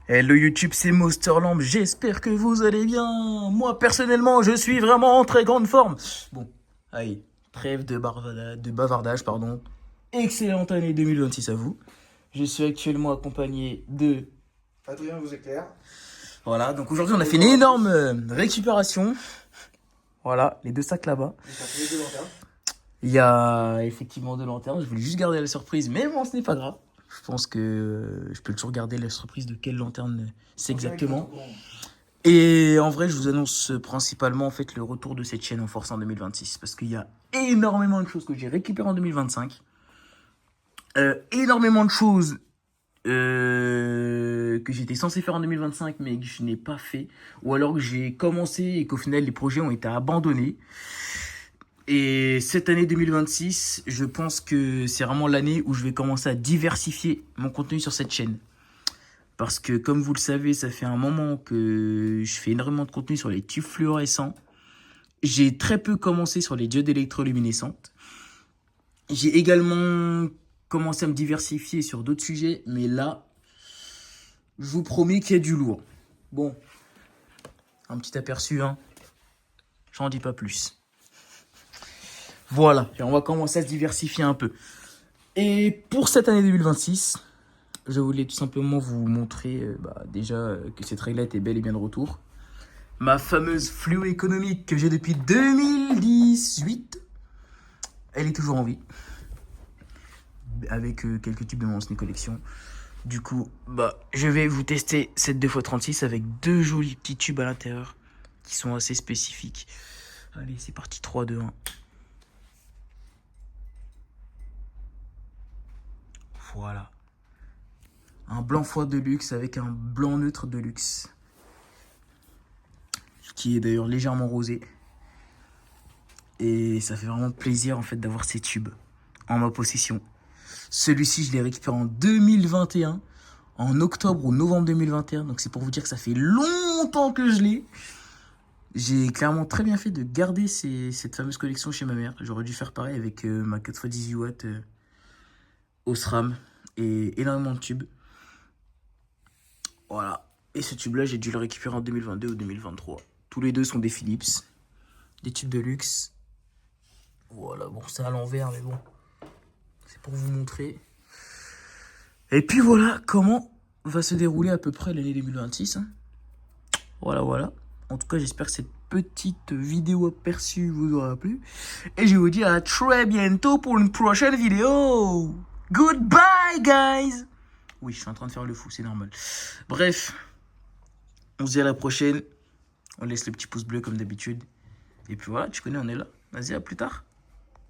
Hello YouTube, c'est Monsterlamp, j'espère que vous allez bien. Moi, personnellement, je suis vraiment en très grande forme. Bon, allez, trêve de bavardage, pardon. Excellente année 2026 à vous. Je suis actuellement accompagné de... Adrien vous éclaire. Voilà, donc aujourd'hui, on a fait une énorme récupération. Voilà, les deux sacs là-bas. Les deux lanternes. Il y a effectivement deux lanternes, je voulais juste garder la surprise, mais bon, ce n'est pas grave. Je pense que je peux toujours garder la surprise de quelle lanterne c'est exactement. Et en vrai, je vous annonce principalement en fait le retour de cette chaîne en force en 2026 parce qu'il y a énormément de choses que j'ai récupérées en 2025. Énormément de choses que j'étais censé faire en 2025 mais que je n'ai pas fait. Ou alors que j'ai commencé et qu'au final les projets ont été abandonnés. Et cette année 2026, je pense que c'est vraiment l'année où je vais commencer à diversifier mon contenu sur cette chaîne. Parce que comme vous le savez, ça fait un moment que je fais énormément de contenu sur les tubes fluorescents. J'ai très peu commencé sur les diodes électroluminescentes. J'ai également commencé à me diversifier sur d'autres sujets, mais là, je vous promets qu'il y a du lourd. Bon, un petit aperçu, hein. J'en dis pas plus. Voilà, et on va commencer à se diversifier un peu. Et pour cette année 2026, je voulais tout simplement vous montrer déjà que cette réglette est bel et bien de retour. Ma fameuse fluo économique que j'ai depuis 2018, elle est toujours en vie. Avec quelques tubes de mon Sneak Collection. Du coup, je vais vous tester cette 2x36 avec deux jolis petits tubes à l'intérieur qui sont assez spécifiques. Allez, c'est parti, 3, 2, 1. Voilà. Un blanc foie de luxe avec un blanc neutre de luxe. Qui est d'ailleurs légèrement rosé. Et ça fait vraiment plaisir en fait d'avoir ces tubes en ma possession. Celui-ci, je l'ai récupéré en 2021, en octobre ou novembre 2021. Donc c'est pour vous dire que ça fait longtemps que je l'ai. J'ai clairement très bien fait de garder cette fameuse collection chez ma mère. J'aurais dû faire pareil avec ma 4x18 watts au SRAM et énormément de tubes. Voilà. Et ce tube-là, j'ai dû le récupérer en 2022 ou 2023. Tous les deux sont des Philips, des tubes de luxe. Voilà, bon, c'est à l'envers, mais bon, c'est pour vous montrer. Et puis voilà comment va se dérouler à peu près l'année 2026. Hein. Voilà. En tout cas, j'espère que cette petite vidéo aperçue vous aura plu. Et je vous dis à très bientôt pour une prochaine vidéo. Goodbye, guys. Oui, je suis en train de faire le fou, c'est normal. Bref, on se dit à la prochaine. On laisse le petit pouce bleu comme d'habitude. Et puis voilà, tu connais, on est là. Vas-y, à plus tard.